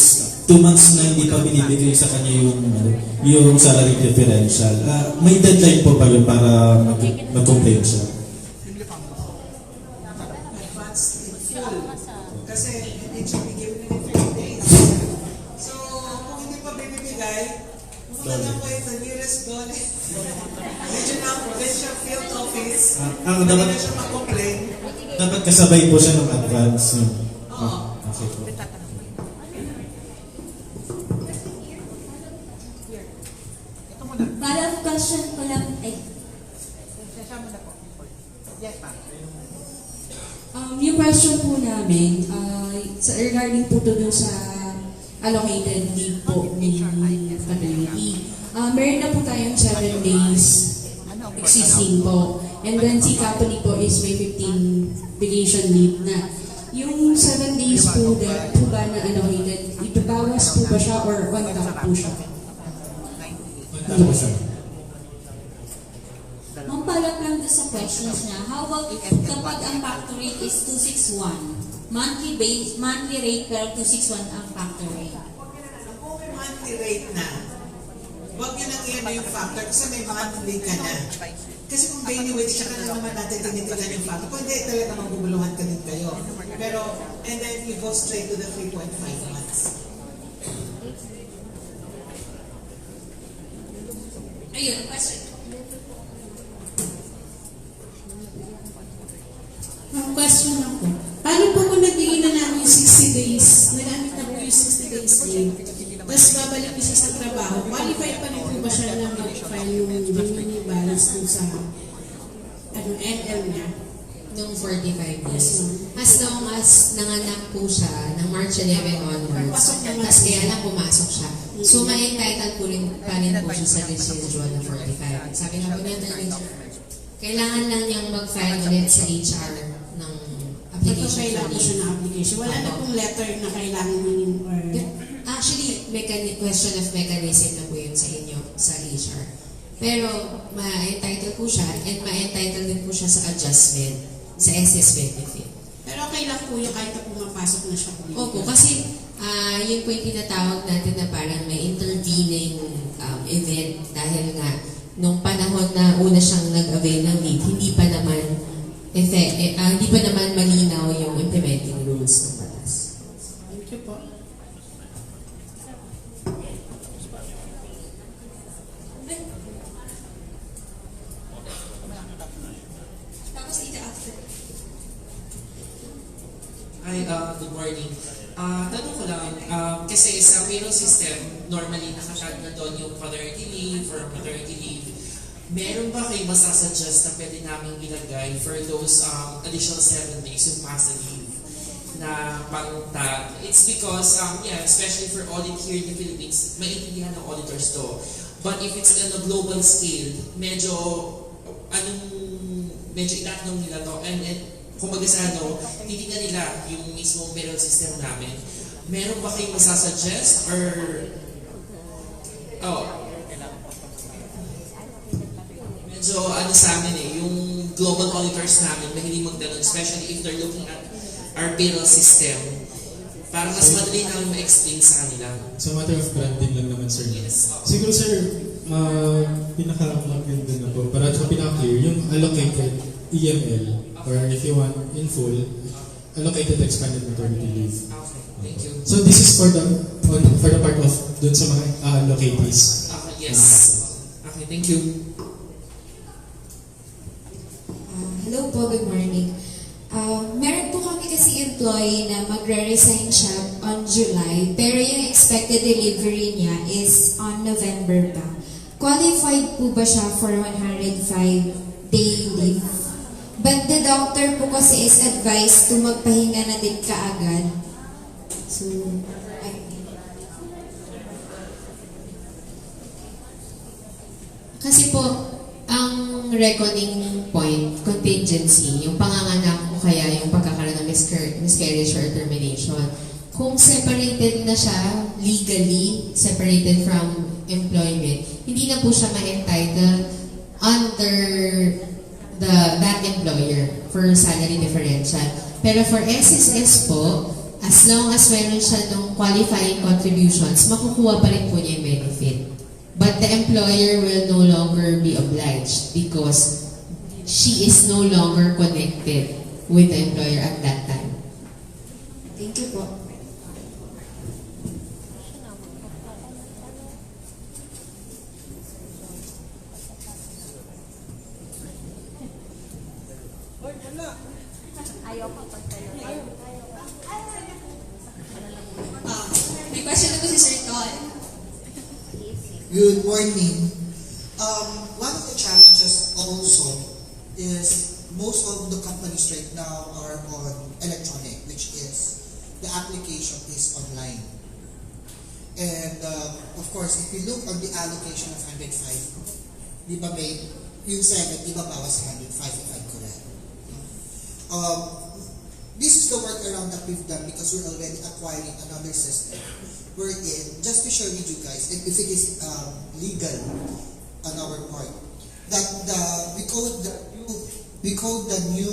2 months na hindi pa binibigay sa kanya yung salary differential. May deadline po ba yun para mag-complain siya? Kasi hindi siya bigyan ng 3 days. So, kung hindi pa binibigay, pumunta lang kayo sa nearest doon. Regional Provincial Field Office. Dapat siya mag-complain. Dapat kasabay po siya ng advance. Okay po. Follow-up question ko lang. Yung question po namin, regarding po to dun sa allocated leave po ni paternity. Meron na po tayong 7 days existing po. And then si company po is may 15 vacation leave na. Yung 7 days po ba na allocated, ibabawas po ba siya or on top po siya? Ano po siya? Ma'am, palap lang doon sa questions niya. How about kapag ang factor rate is 261? Monthly rate pero 261 ang factor rate. Kung may monthly rate na, huwag nyo nang iyan yung factor kasi may monthly ka na. Kasi kung daily wage, siya ka na naman natin tinitigan yung factor. Kung hindi, talaga maguguluhan ka din kayo. Pero, and then you go straight to the 3.5 months. Ayun, question. Question lang po. Paano po kung nagbigay na namin yung 60 days, nagamit na po yung 60 days leave, tapos babalik po siya sa trabaho, qualified pa rin po ba siya na mag-file yung remaining balance dun sa NL niya? Nung 45 days. As long as nanganak po siya ng March 11 onwards, tapos kaya lang pumasok siya. So, ma-entitled po rin pa rin po siya sa residual na 45. Sabi nga po niya, kailangan lang niyang mag-file ulit sa HR ng application. Kailangan po siya ng application. Wala na pong letter na kailangan niyo or... Actually, question of mechanism na po yun sa inyo, sa HR. Pero, ma-entitled po siya and ma-entitled din po siya sa adjustment, sa SS benefit. Pero okay lang po yung kahit na pumapasok na siya. Opo, kasi yun po yung tinatawag natin na parang may intervening event dahil nga nung panahon na una siyang nag-avail ng leave, hindi pa naman malinaw yung implementing rules ng batas. Thank you po. Tapos dito after. Hi, good morning. Tanong ko lang, kasi sa payroll system, normally nakatag na doon yung paternity leave or maternity leave. Meron ba kayo masasuggest na pwede namin ilagay for those additional 7 days yung past leave na pang-tag? It's because, especially for audit here in the Philippines, maintindihan ng auditors to. But if it's on a global scale, medyo itatanong nila to. And kumbaga sa titignan nila yung mismong payroll system namin. Meron ba kayong masasuggest or medyo sa amin yung global auditors namin mahilig magtanong, especially if they're looking at our payroll system para mas madali namin ma-explain sa kanila. So matter of branding lang naman, sir. Yes. Siguro, sir, pinaka-maganda na po, para sa pinaka-clear, yung allocated EML, or if you want in full, allocated expanded maternity leave. Okay, thank you. So this is for the part of dun sa mga allocatees. Okay, yes. Okay, thank you. Hello po, good morning. Meron po kami kasi employee na magre-resign siya on July, pero yung expected delivery niya is on November pa. Qualified po ba siya for 105-day leave? But the doctor po kasi is advised to magpahinga na din kaagad So, Kasi po, ang reckoning point, contingency, yung panganganak o kaya yung pagkakaroon ng miscarriage or termination, kung separated na siya legally, separated from employment, hindi na po siya ma-entitled under that employer for salary differential. Pero for SSS po, as long as meron siya ng qualifying contributions, makukuha pa rin po niya yung benefit. But the employer will no longer be obliged because she is no longer connected with the employer at that time. thank you po. Ayaw ko pagtayo. May question na po si Sir Ton. Good morning. One of the challenges also is most of the companies right now are on electronic, which is the application is online. And of course, if you look on the allocation of 105, di ba may yung 7, di ba bawas 105 if I'm correct? This is the workaround that we've done because we're already acquiring another system. We're in, just to share with you guys, if it is legal on our part, that we code the new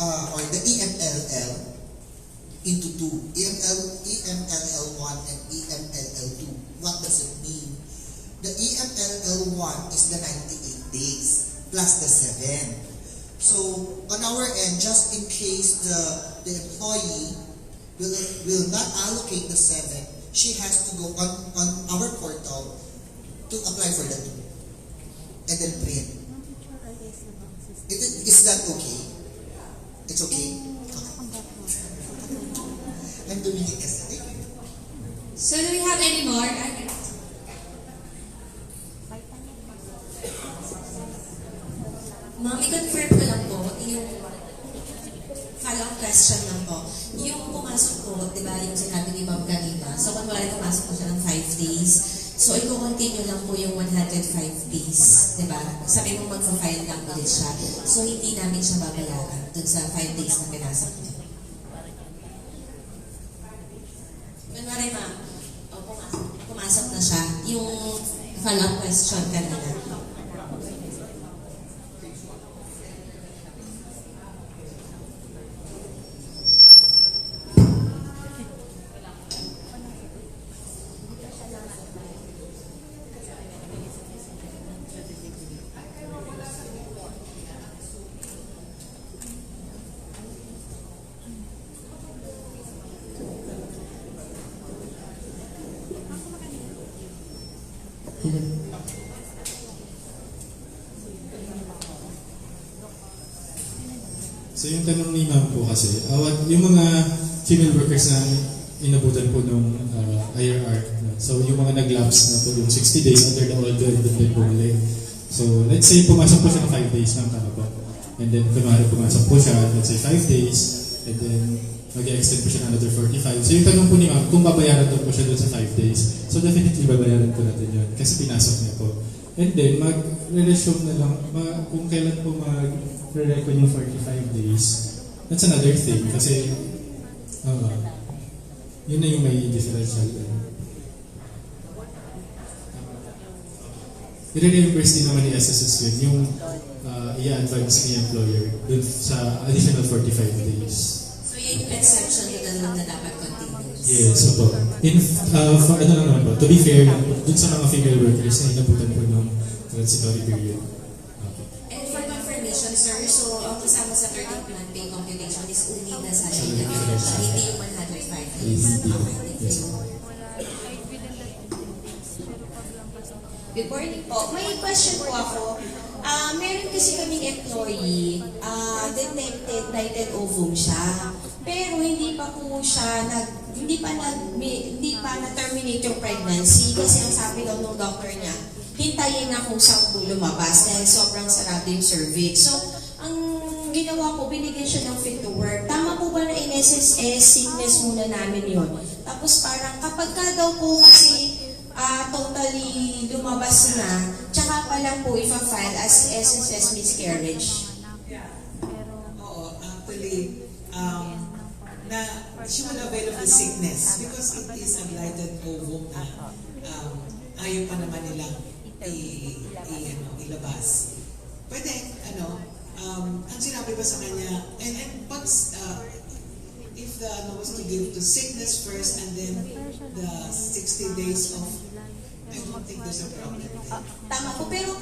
or the EMLL into two, EMLL1 and EMLL2. What does it mean? The EMLL1 is the 98 days plus the 7. So on our end, just in case the employee will not allocate the 7, she has to go on our portal to apply for the 2 and then print. Is that okay? It's okay? I'm doing it yesterday. So do we have any more? Ma'am, i-confirm ko lang po, yung follow-up question lang po. Yung pumasok po, di ba, yung sinabi ni Ma'am kanina, so kunwari pumasok po siya ng 5 days, so i-continue lang po yung 105 days, di ba? Sabi mo magpa-file lang ulit siya, so hindi namin siya babayaran dun sa 5 days na pinasok niya. Kunwari ma'am, pumasok na siya, yung follow-up question kanina. So yung tanong ni ma'am po kasi, yung mga female workers na inabutan po nung IRR, so yung mga nag-lapse na po yung 60 days under the old then bumalik. So let's say pumasok po siya ng 5 days ng tama po. And then kunwari pumasok po siya, let's say 5 days, and then mag-extend po siya ng another 45. So yung tanong po ni ma'am, kung babayaran daw po siya doon sa 5 days, so definitely babayaran po natin yun kasi pinasok niya po. And then mag-resume na lang, kung kailan po mag-reckon yung 45 days, that's another thing kasi yun na yung may differential. I-reimburse din naman ni SSS yun, yung i-advance ni employer dun sa additional 45 days. So yun yung exception na dapat continuous? Yes, opo. For ano lang naman po, to be fair, dun sa mga female workers na inabutan po ng transitory period. And for confirmation, sir, so ang kasama sa 13th month pay computation is only the salary differential, hindi yung 105 days. Yes. Good morning po. May question po ako. Meron kasi kaming employee, detected nighted ovum siya. Pero hindi pa na-terminate yung pregnancy kasi ang sabi daw ng doctor niya, hintayin na kung saan po lumabas dahil sobrang sarado yung cervix. So, ang ginawa ko, binigyan siya ng fit to work. Tama po ba na in SSS, sickness muna namin yon. Tapos parang kapag ka daw po kasi totally lumabas na, tsaka pa lang po ifa-file as SSS miscarriage. Oo, actually, na she will avail of the sickness because it is a blighted ovum na ayaw pa naman nilang ilabas. Pwede, ang sinabi ba sa kanya, and pag, if the was to give the sickness first and then the 60 days of, I don't think there's a problem. Tama po, pero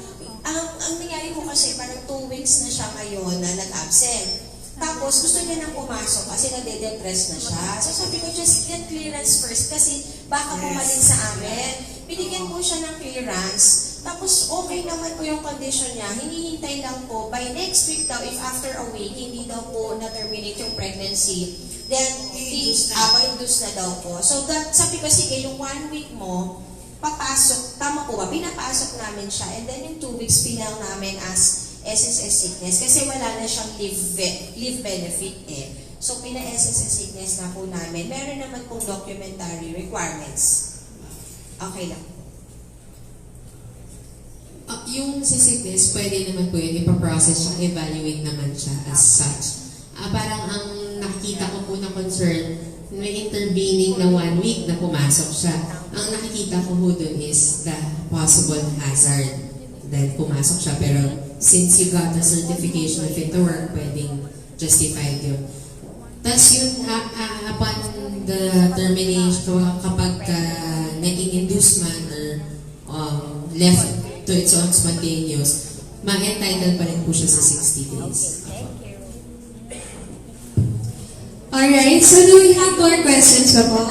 ang nangyari po kasi parang 2 weeks na siya ngayon na nag-absent. Tapos gusto niya nang pumasok kasi nade-depress na siya. So sabi ko, just get clearance first kasi baka pumalin sa amin. Binigyan po siya ng clearance. Tapos okay naman po yung condition niya. Hinihintay lang po, by next week daw, if after a week, hindi daw po na-terminate yung pregnancy, then i-induce na daw po. So sabi ko, sige, yung 1 week mo, papasok, tama po ba? Pinapasok namin siya. And then yung 2 weeks, pinang namin as SSS sickness kasi wala na siyang leave benefit eh. So, pina-SSS sickness na po namin. Meron naman pong documentary requirements. Okay lang. Yung sa sickness, pwede naman po yun, ipaprocess siya, evaluate naman siya as such. Parang ang nakikita ko po na concern, may intervening na 1 week na pumasok siya. Ang nakikita ko po dun is the possible hazard. Then pumasok siya, pero since you got the certification of fit to work, pwedeng justified yun. Tapos yun, upon the termination, kapag naging inducement or left to its own spontaneous, ma-entitled pa rin po siya sa 60 days. Alright, so do we have more questions pa po?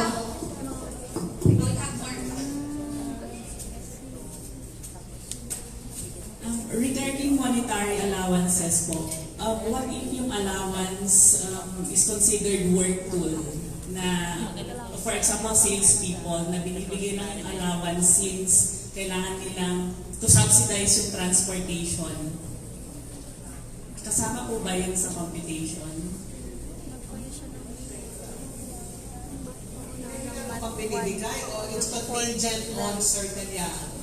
Regarding monetary allowances po, what if yung allowance is considered work tool na, for example, salespeople na binibigay lang yung allowance since kailangan nilang to subsidize yung transportation. Kasama po ba yun sa computation? Pag binibigay o it's contingent on certain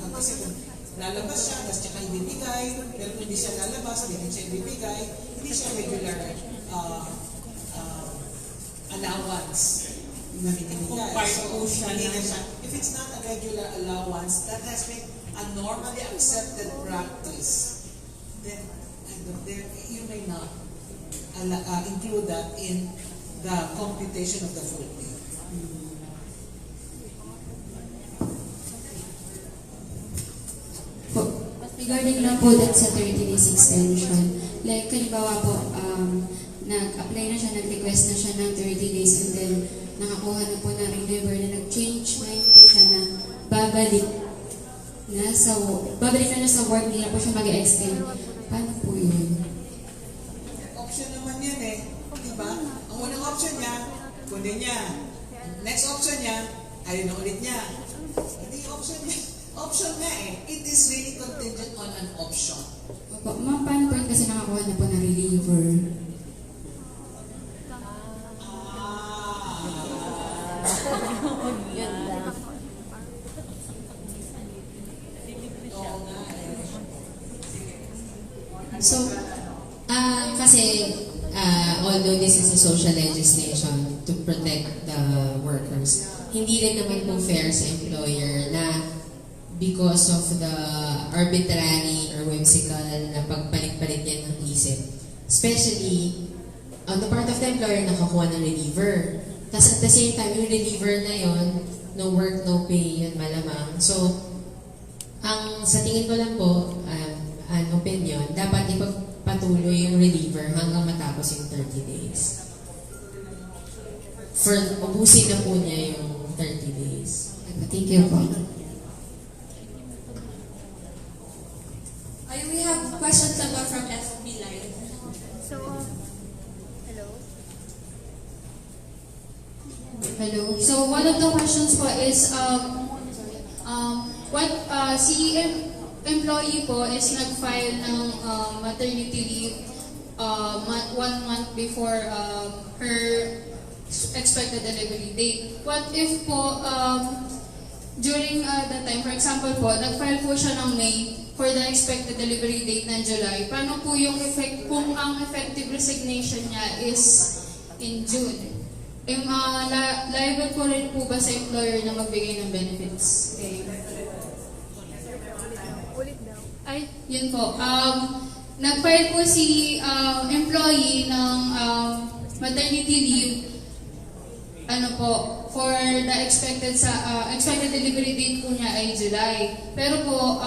kasi kung lalabas siya, tapos tsaka ibibigay, pero kung hindi siya lalabas, hindi siya ibibigay, hindi siya regular allowance na binibigay. If it's not a regular allowance, that has been a normally accepted practice, then you may not include that in the computation of the full pay. Regarding lang po that sa 30 days extension, like halimbawa po, nag-apply na siya, nag-request na siya ng 30 days and then nakakuha na po na reliever na nag-change mind po siya na babalik na sa work, hindi na po siya mag-extend. Paano po yun? Option naman yan eh. Diba? Ang unang option niya, kunin niya. Next option niya, ayun na ulit niya. Hindi option niya. Option niya eh. It is really contingent on an option. Opo, ma'am, paano po yun kasi nakakuha na po na reliever? So, kasi although this is a social legislation to protect the workers, hindi rin naman po fair sa employer na because of the arbitrary or whimsical na pagpalit-palit niya ng isip. Especially, on the part of the employer, nakakuha ng reliever. Tapos at the same time, yung reliever na yon, no work, no pay, yun malamang. So, sa tingin ko lang po, an opinion, dapat ipagpatuloy yung reliever hanggang matapos yung 30 days. Ubusin na po niya yung 30 days. Thank you po. We have questions about from FB Live. Hello. So one of the questions po is si employee po is nag-file ng maternity leave 1 month before her expected delivery date. What if po, during that time, for example po, nag-file po siya ng May for the expected delivery date ng July, paano po yung kung ang effective resignation niya is in June? Liable po rin po ba sa employer na magbigay ng benefits? Okay. Ay, yun po. Nag-file po si employee ng maternity leave for the expected delivery date po niya ay July. Pero po,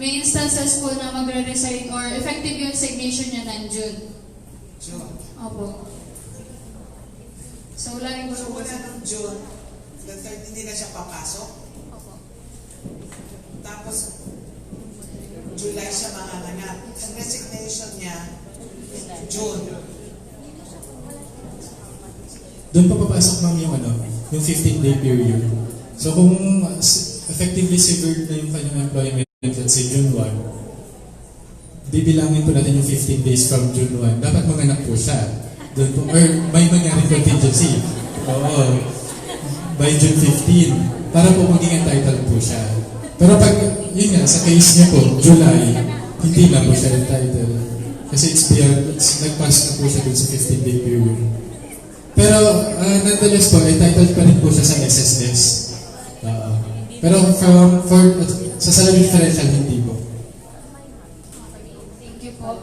may instances po na magre-resign or effective yung resignation niya ng June. June. Opo. So, lagi po So, wala ng June, the 3rd, hindi na siya papasok? Opo. Tapos, July siya manganganak. Ang resignation niya, June. Doon pa papasok ma'am yung 15-day period. So kung effectively severed na yung kanyang employment, let's say June 1, bibilangin po natin yung 15 days from June 1. Dapat manganak po siya. Doon po, or may mangyaring contingency. Oo. By June 15. Para po maging entitled po siya. Pero pag, yun nga, sa case niya po, July, hindi na po siya entitled. Kasi nag-pass na po siya dun sa 15-day period. Pero, nonetheless po, entitled pa rin po siya sa SSS. Pero sa salary differential, hindi po. Thank you po.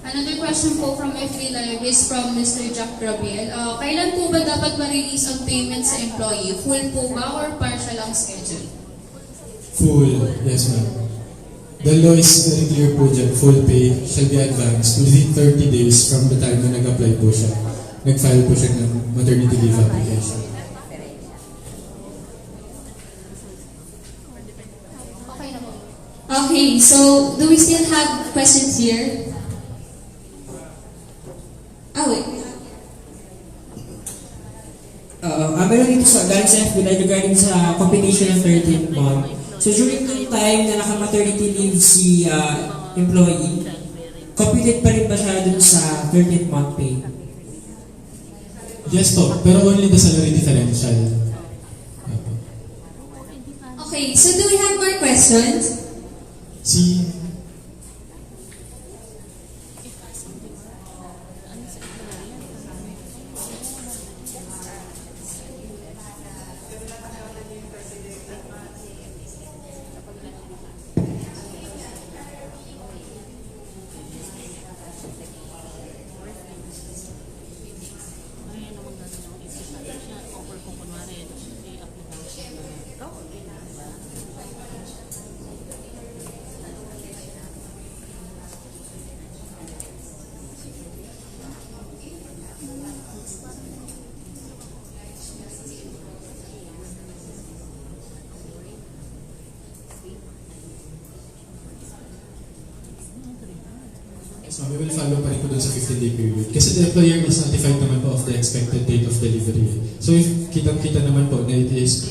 Another question po from FB Live is from Mr. Jack Gabriel. Kailan po ba dapat ma-release ang payment sa employee? Full po ba or partial ang schedule? Full, yes ma'am. The law is very clear po dyan. Full pay shall be advanced within 30 days from the time na nag-apply po siya. Nag-file po siya ng maternity leave application. Okay, so do we still have questions here? Wait. Meron dito sa galing sa FB regarding sa competition ng 13th month. So during the time na naka-maternity leave si employee, computed pa rin ba siya dun sa 13th month pay? Yes po, pero only the salary differential. Okay, so do we have more questions? So we will follow pa rin po dun sa 15-day period. Kasi the employer was notified naman po of the expected date of delivery. So if kitang-kita naman po na it is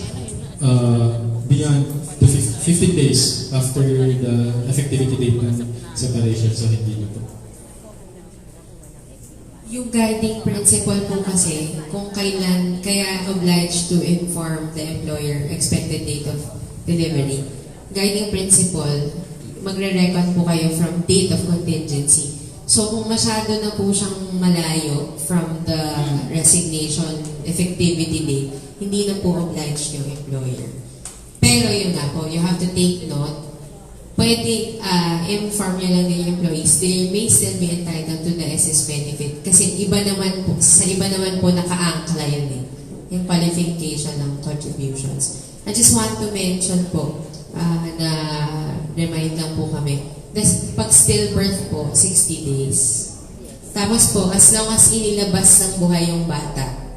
beyond the 15 days after the effectivity date ng separation, so hindi na po. Yung guiding principle po kasi, kung kailan, kaya obliged to inform the employer expected date of delivery. Guiding principle, magre-reckon po kayo from date of contingency. So kung masyado na po siyang malayo from the resignation effectivity date, hindi na po obliged yung employer. Pero yun nga po, you have to take note, pwede inform nyo lang yung employees, they may still be entitled to the SS benefit. Kasi iba naman po naka-angkla yun eh, yung qualification ng contributions. I just want to mention po, na remind lang po kami, pag stillbirth po, 60 days. Tapos po, as long as inilabas ng buhay yung bata,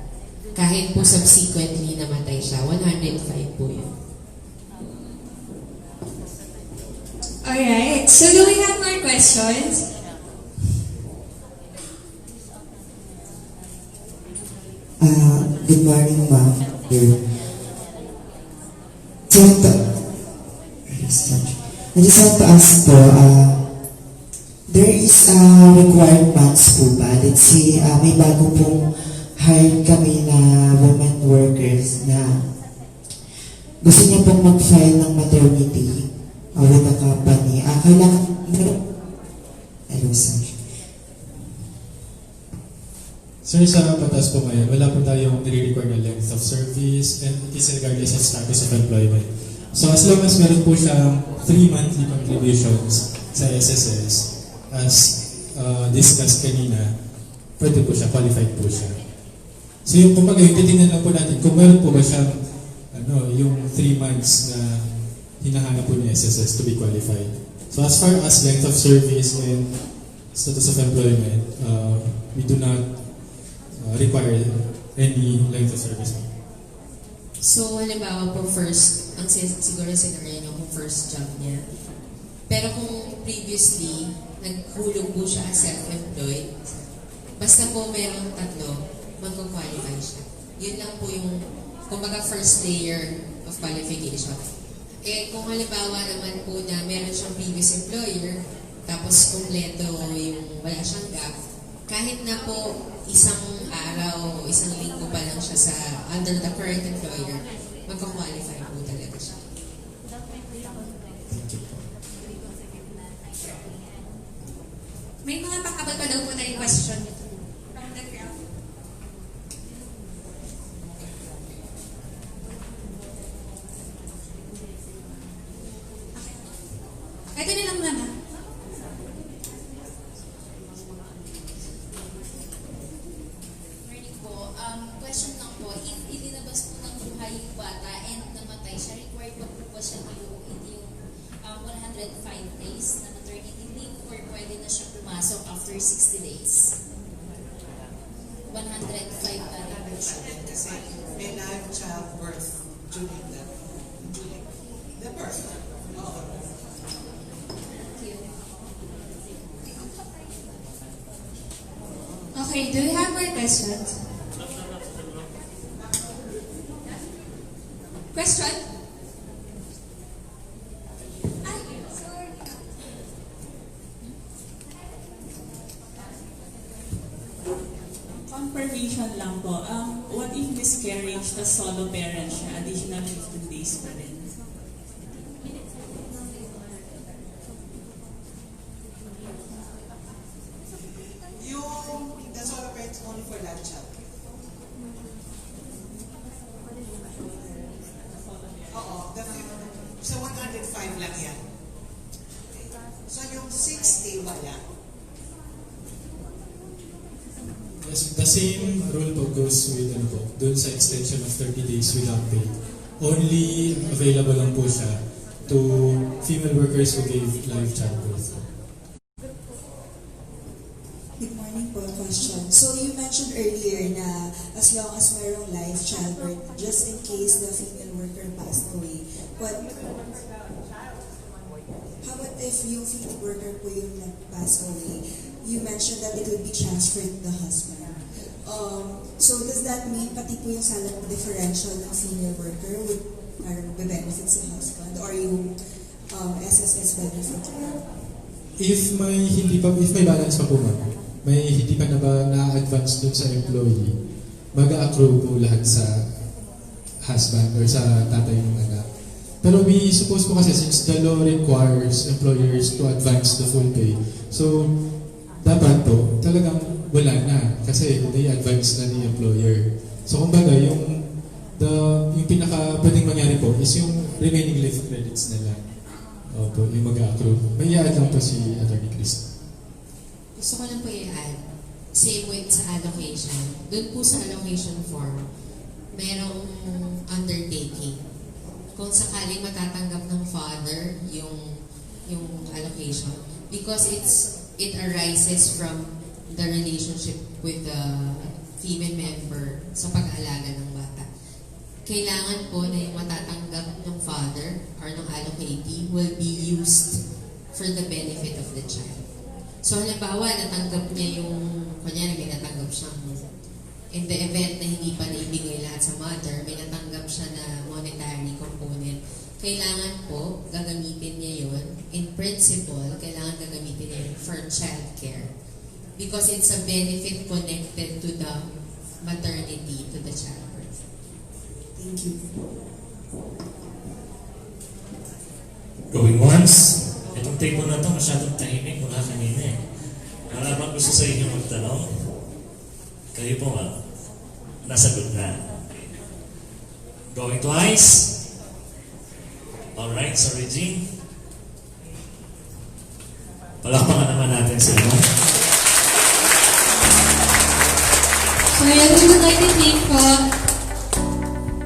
kahit po subsequently namatay siya, 105 po yun. Alright, so do we have more questions? Good morning, ma'am. I just want to ask po, there is required months po ba? Let's say, may bago pong hired kami na women workers na gusto niya pong mag-file ng maternity with the company. Kailangan, hello sir. Sir, sa batas po ngayon, wala po tayong nire-require na length of service and it is regardless of status of employment. So as long as meron po siyang 3 monthly contributions sa SSS, as discussed kanina, pwede po siya, qualified po siya. So yung kumbaga, yung titingnan lang po natin, kung meron po ba siyang yung 3 months na hinahanap po ni SSS to be qualified. So as far as length of service and status of employment, we do not require any length of service. So, halimbawa po first, ang siguro scenario niyo kung first job niya. Pero kung previously, naghulog po siya as self-employed, basta po merong 3, magko-qualify siya. Yun lang po yung, kumbaga first layer of qualification. Kung halimbawa naman po na meron siyang previous employer, tapos kumpleto yung wala siyang gap, kahit na po isang araw o isang linggo pa lang siya sa under the current employer, magka-qualify po talaga siya. May mga pakabal pa daw po tayong question from the crowd. Okay. Ito na lang mama. Question lang po, if ilinabas po ng buhay yung bata and namatay siya, required pa po ba siya yung 105 days na maternity leave or pwede na siya pumasok after 60 days? 105 pa rin po siya. Kasi may live childbirth during the birth. Okay, do you have more questions? Question? Confirmation lang po. What if miscarriage na solo parent siya? Additional 15 days pa rin. Yung the solo parents only for live child. So 105 lang yan. So yung 60 wala. Yes, the same rule po goes with dun sa extension of 30 days without pay. Only available lang po siya to female workers who gave live childbirth. Good morning po, question. So you mentioned earlier na as long as mayroong live childbirth, just in case the female worker passed away, how about if yung female worker po yung nag-pass away? You mentioned that it would be transferred to the husband. So does that mean pati po yung salary differential ng female worker would benefit sa husband or yung SSS benefit? If may balance pa po ma'am, may hindi pa na ba na-advance dun sa employee, mag-accrue po lahat sa husband or sa tatay ng anak. Pero we suppose po kasi since the law requires employers to advance the full pay, so dapat po talagang wala na kasi na-advance na ni employer. So kumbaga yung pinaka pwedeng mangyari po is yung remaining leave credits na lang. Opo, yung mag-accrue. May i-add lang po si Attorney Chris. Gusto ko lang po i-add, same with sa allocation. Doon po sa allocation form, merong undertaking. Kung sakaling matatanggap ng father yung allocation, because it arises from the relationship with the female member sa pag-aalaga ng bata. Kailangan po na yung matatanggap ng father or ng allocatee will be used for the benefit of the child. So halimbawa, natanggap niya yung, kunyari may natanggap siyang, in the event na hindi pa naibigay lahat sa mother, may natanggap siya na monetary component. kailangan po gagamitin niya yun. In principle, kailangan gagamitin niya yun for childcare. Because it's a benefit connected to the maternity, to the childbirth. Thank you. Going once, itong table na to masyadong tahimik mula kanina eh. Wala bang gusto sa inyo magtanong? Kayo po ba? Nasagot na. Going twice. Alright, so Regine. Palakpakan naman natin sila. So, I would like to thank po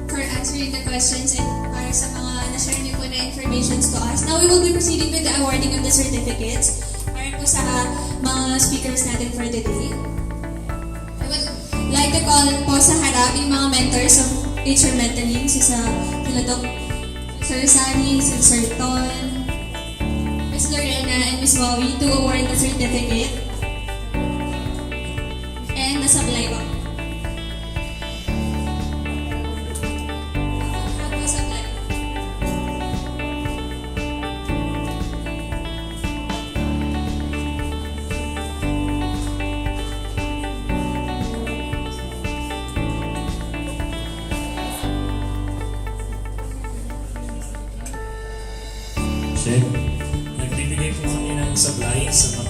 for answering the questions and para sa mga na-share niyo po na informations to us. Now, we will be proceeding with the awarding of the certificates para po sa mga speakers natin for today. I would like to call po sa harap yung mga mentors of HR Mentoring, sila Sir Sunny, Sir Ton, Ms. Lorena, and Ms. Wawi to award the certificate and the supply box. Nagbibigay po kami ng supply sa mga